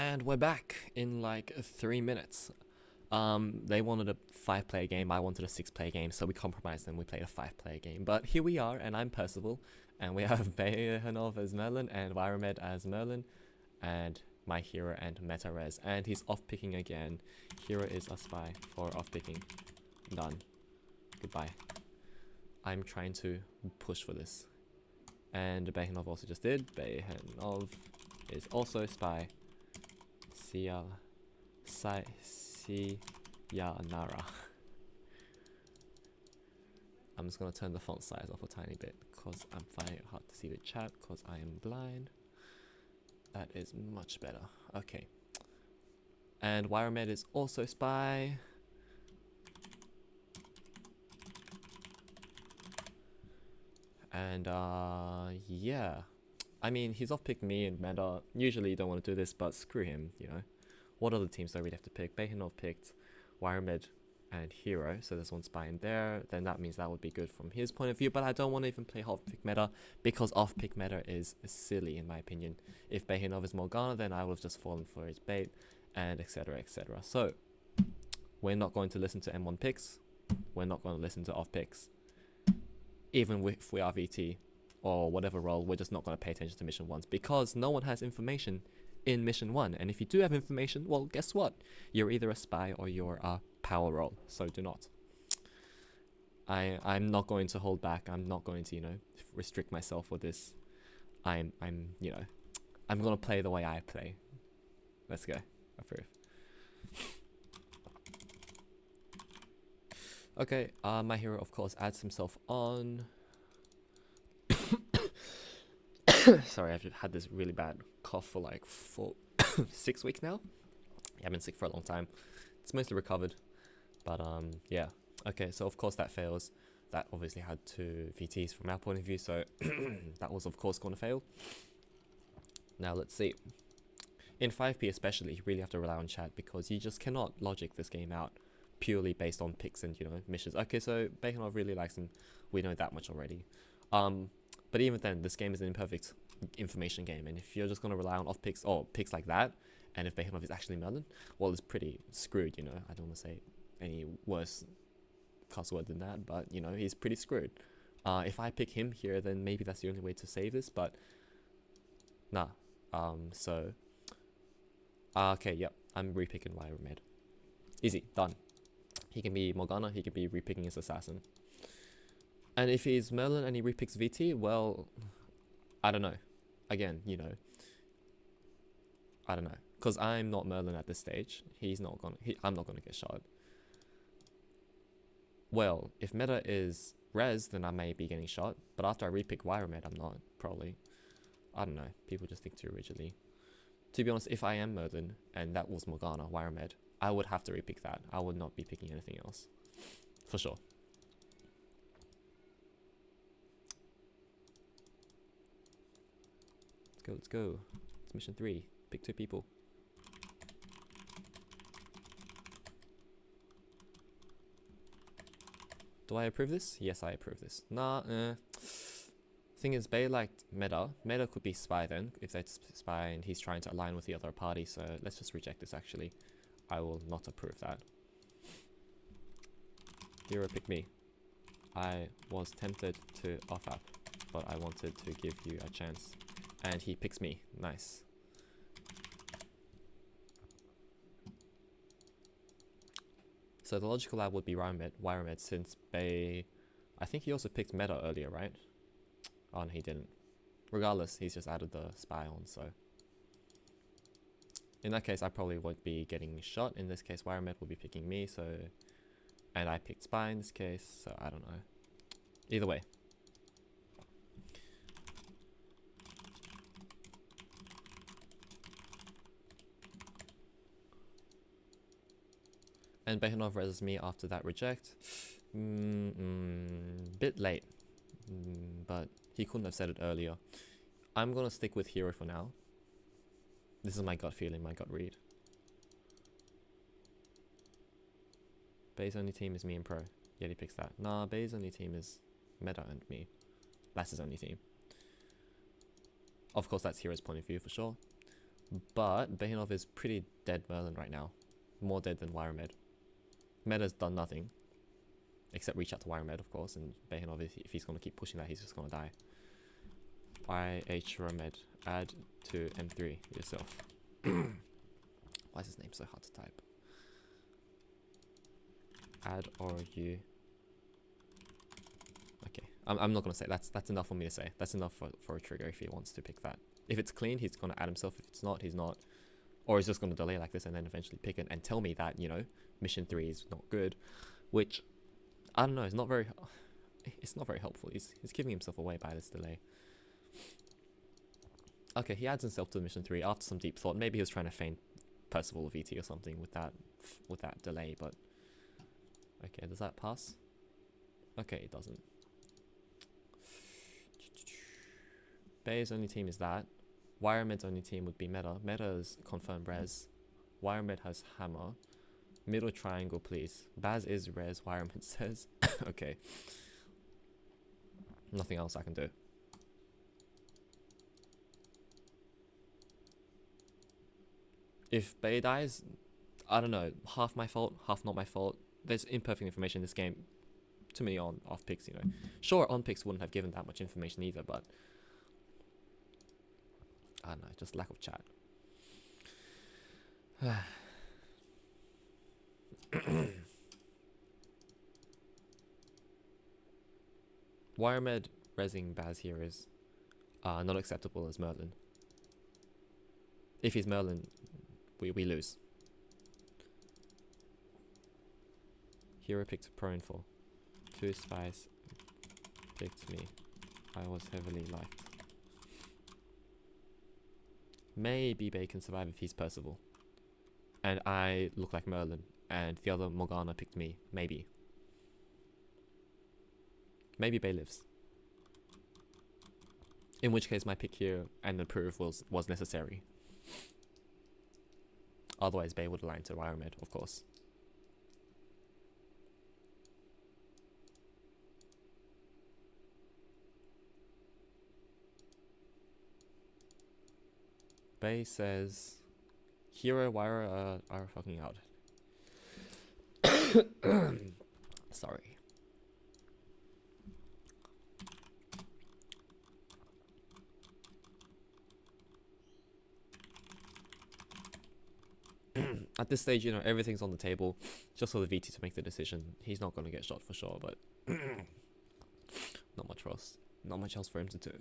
And we're back in like 3 minutes. They wanted a 5-player game, I wanted a 6-player game, so we compromised and we played a 5-player game. But here we are, and I'm Percival, and we have Behanov as Merlin, and Viromed as Merlin, and my hero and Metarez. And he's off-picking again. Hero is a spy for off-picking. Done. Goodbye. I'm trying to push for this. And Behanov also just did. Behanov is also a spy. Nara. I'm just gonna turn the font size off a tiny bit because I'm finding it hard to see the chat because I am blind. That is much better. Okay. And Wiremed is also spy. And yeah. I mean, he's off-picked me and Meta. Usually you don't want to do this, but screw him, you know. What other teams do I really have to pick? Behanov picked Wiremed and Hero, so there's one spy in there. Then that means that would be good from his point of view, but I don't want to even play off-pick meta because off-pick meta is silly in my opinion. If Behanov is Morgana, then I would have just fallen for his bait, and etc, etc. So, we're not going to listen to M1 picks. We're not going to listen to off-picks. Even if we are VT or whatever role, we're just not going to pay attention to mission 1s because no one has information in mission 1, and if you do have information, well, guess what? You're either a spy or you're a power role, so do not. I'm not going to hold back. I'm not going to, you know, restrict myself with this. I'm you know, I'm gonna play the way I play. Let's go. Approve. Okay, my hero of course adds himself on. Sorry, I've had this really bad cough for like 6 weeks now. Yeah, I've been sick for a long time. It's mostly recovered, but yeah. Okay, so of course that fails. That obviously had 2 VTs from our point of view, so that was of course going to fail. Now let's see. In 5P especially, you really have to rely on chat because you just cannot logic this game out purely based on picks and, you know, missions. Okay, so Behanov really likes him. We know that much already. But even then, this game is an imperfect information game, and if you're just going to rely on off picks or picks like that, and if Behanov is actually Merlin, well, it's pretty screwed, you know. I don't want to say any worse cuss word than that, but, you know, he's pretty screwed. If I pick him here, then maybe that's the only way to save this, but nah. Okay, yep, I'm repicking Wiremed. Easy, done. He can be Morgana, he can be repicking his assassin. And if he's Merlin and he repicks VT, well, I don't know. Again, you know, I don't know. Because I'm not Merlin at this stage. I'm not gonna get shot. Well, if meta is Rez, then I may be getting shot. But after I repick Wiremed, I'm not, probably. I don't know. People just think too rigidly. To be honest, if I am Merlin, and that was Morgana, Wiremed, I would have to repick that. I would not be picking anything else. For sure. Let's go. It's mission 3. Pick 2 people. Do I approve this? Yes, I approve this. Nah, Thing is, Bay liked Meta. Meta could be Spy then, if that's Spy and he's trying to align with the other party, so let's just reject this actually. I will not approve that. Hero pick me. I was tempted to off-up, but I wanted to give you a chance. And he picks me. Nice. So the logical lab would be Wiremed since Bay... I think he also picked Meta earlier, right? Oh, no, he didn't. Regardless, he's just added the spy on, so... In that case, I probably won't be getting shot. In this case, Wiremed will be picking me, so... And I picked spy in this case, so I don't know. Either way. And Behanov reses me after that reject. Bit late. But he couldn't have said it earlier. I'm gonna stick with Hero for now. This is my gut feeling, my gut read. Bay's only team is me and Pro. Yet he picks that. Nah, Bay's only team is Meta and me. That's his only team. Of course, that's Hero's point of view for sure. But Behinov is pretty dead Merlin right now. More dead than Wiremed. Meta's done nothing. Except reach out to Wiremed, of course, and Behinov, if he's going to keep pushing that, he's just going to die. IH Remed, add to M3 yourself. Why is his name so hard to type? Add or you. Okay, I'm not going to say, that's enough for me to say. That's enough for a trigger if he wants to pick that. If it's clean, he's going to add himself. If it's not, he's not. Or he's just going to delay like this and then eventually pick it and tell me that, you know, mission 3 is not good. Which, I don't know, it's not very helpful. He's giving himself away by this delay. Okay, he adds himself to mission 3 after some deep thought. Maybe he was trying to feign Percival VT or something with that delay, but... Okay, does that pass? Okay, it doesn't. Bay's only team is that. Wiremed's only team would be Meta. Meta's confirmed res. Wiremed has hammer. Middle triangle, please. Baz is res, Wiremed says. Okay. Nothing else I can do. If Bay dies, I don't know. Half my fault, half not my fault. There's imperfect information in this game. Too many off picks, you know. Sure, on picks wouldn't have given that much information either, but... I don't know, just lack of chat. Wiremed resing Baz here is not acceptable as Merlin. If he's Merlin, we lose. Hero picked pro info. 2 spies picked me. I was heavily liked. Maybe Bay can survive if he's Percival. And I look like Merlin. And the other Morgana picked me. Maybe. Maybe Bay lives. In which case my pick here and the proof was necessary. Otherwise Bay would align to Wiremed, of course. Bay says Hero Wire are fucking out. Sorry. At this stage, you know, everything's on the table. Just for the VT to make the decision. He's not going to get shot for sure, but not much else. Not much else for him to do.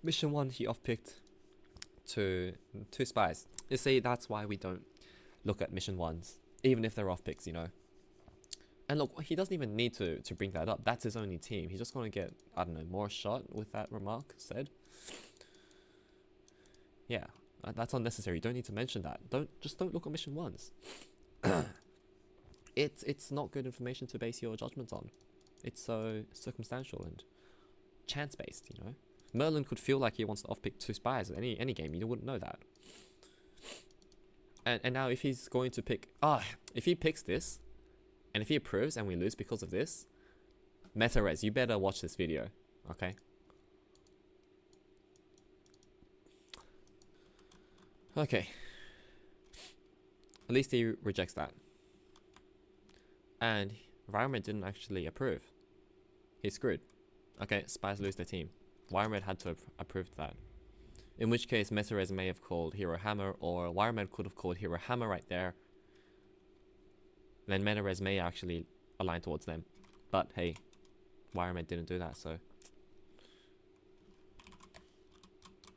Mission 1, he off-picked to 2 spies. You see, that's why we don't look at mission 1s, even if they're off-picks, you know. And look, he doesn't even need to bring that up. That's his only team. He's just going to get, I don't know, more shot with that remark said. Yeah, that's unnecessary. You don't need to mention that. Just don't look at mission 1s. It's not good information to base your judgments on. It's so circumstantial and chance-based, you know. Merlin could feel like he wants to off-pick 2 spies at any game. You wouldn't know that. And now if he's going to pick... if he picks this, and if he approves and we lose because of this, MetaRes, you better watch this video, okay? Okay. At least he rejects that. And Wiremed didn't actually approve. He's screwed. Okay, spies lose their team. Wiremed had to have approved that. In which case, MetaRes may have called Hero Hammer, or Wiremed could have called Hero Hammer right there. Then MetaRes may actually align towards them. But hey, Wiremed didn't do that, so...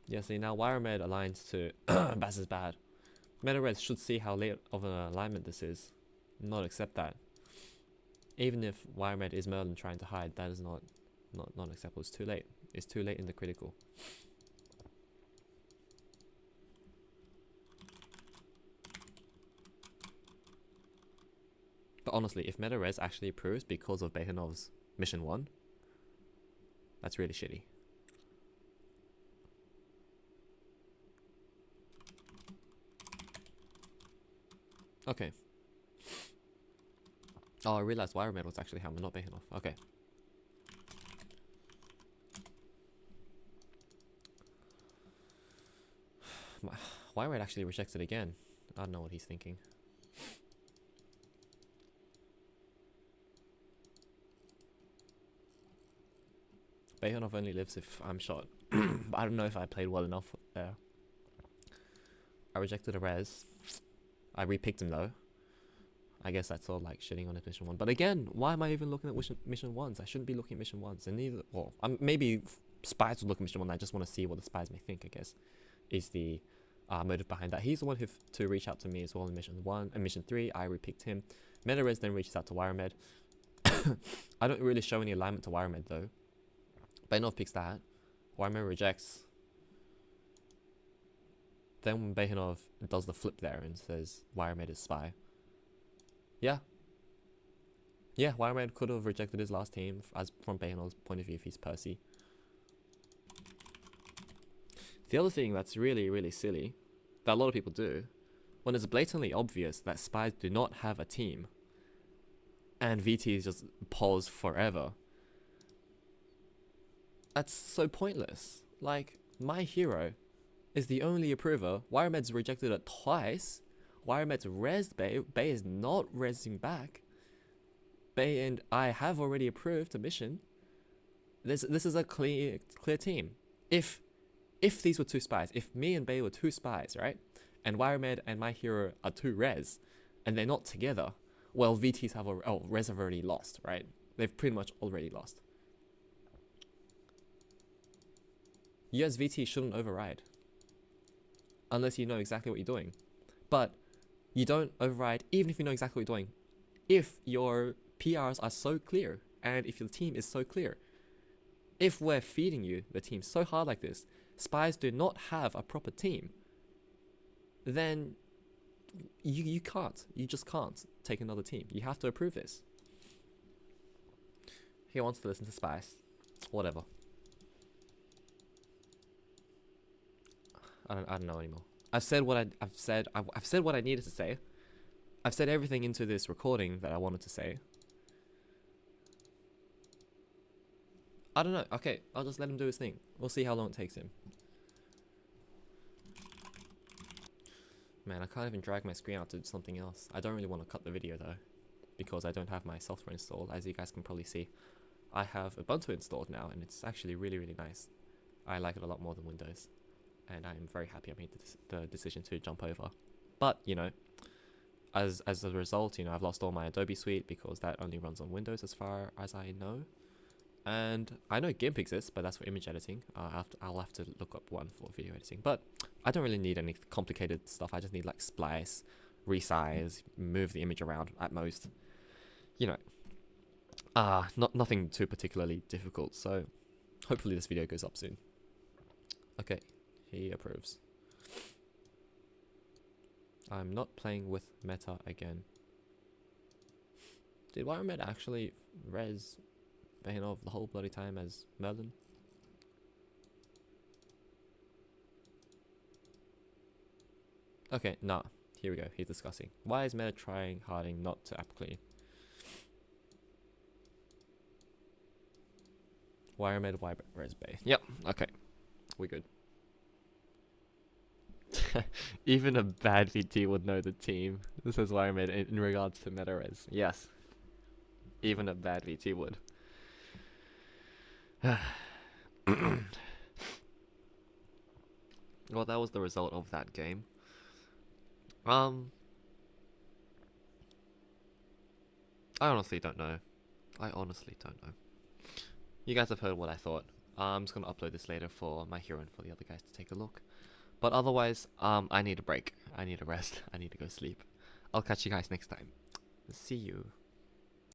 Yeah, see, now Wiremed aligns to Baz is bad. MetaRes should see how late of an alignment this is. Not accept that. Even if Wiremed is Merlin trying to hide, that is not acceptable. It's too late. It's too late in the critical. But honestly, if MetaRes actually approves because of Behanov's mission 1, that's really shitty. Okay. Oh, I realized Wiremed was actually Hammer, not Behanov. Okay. Why would I actually reject it again? I don't know what he's thinking. Bayonov only lives if I'm shot. But I don't know if I played well enough there. I rejected a res. I repicked him though. I guess that's all like shitting on his mission 1. But again, why am I even looking at mission 1s? I shouldn't be looking at mission 1s. And neither, well, maybe spies would look at mission 1. I just want to see what the spies may think, I guess, is the motive behind that. He's the one to reach out to me as well in mission 1 and mission 3. I repicked him. MetaRes then reaches out to Wiremed. I don't really show any alignment to Wiremed though. Bayanov picks that. Wiremed rejects. Then Bayhanov does the flip there and says Wiremed is spy. Yeah. Yeah, Wiremed could have rejected his last team as from Bayhanov's point of view if he's Percy. The other thing that's really, really silly, that a lot of people do, when it's blatantly obvious that spies do not have a team, and VT is just paused forever, that's so pointless. Like, my hero is the only approver. Wiremed's rejected it twice. Wiremed's rezzed Bay. Bay is not rezzing back. Bay and I have already approved a mission. This is a clear team. If these were 2 spies, if me and Bay were 2 spies, right, and Wiremed and my hero are 2 res, and they're not together, well, VTs have res have already lost, right? They've pretty much already lost. You as VT shouldn't override, unless you know exactly what you're doing. But you don't override even if you know exactly what you're doing. If your PRs are so clear, and if your team is so clear, if we're feeding you the team so hard like this, spies do not have a proper team, then you just can't take another team. You have to approve this. He wants to listen to spies. Whatever. I don't know anymore. I've said what I've said what I needed to say. I've said everything into this recording that I wanted to say. I don't know. Okay, I'll just let him do his thing. We'll see how long it takes him. Man, I can't even drag my screen out to something else. I don't really want to cut the video though, because I don't have my software installed. As you guys can probably see, I have Ubuntu installed now, and it's actually really, really nice. I like it a lot more than Windows, and I'm very happy I made the decision to jump over. But, you know, as a result, you know, I've lost all my Adobe suite because that only runs on Windows as far as I know. And I know GIMP exists, but that's for image editing. I'll have to look up one for video editing. But I don't really need any complicated stuff. I just need like splice, resize, move the image around at most. You know, nothing too particularly difficult. So hopefully this video goes up soon. Okay, he approves. I'm not playing with meta again. Did Wiremed actually res Bayanov the whole bloody time as Merlin? Okay, nah. Here we go. He's discussing. Why is meta trying harding not to app clean? Wiremed, res Bay. Yep, okay. We're good. Even a bad VT would know the team. This is Wiremed in regards to meta res. Yes. Even a bad VT would. Well, that was the result of that game. I honestly don't know. I honestly don't know. You guys have heard what I thought. I'm just gonna upload this later for my hero and for the other guys to take a look. But otherwise, I need a break. I need a rest. I need to go sleep. I'll catch you guys next time. See you.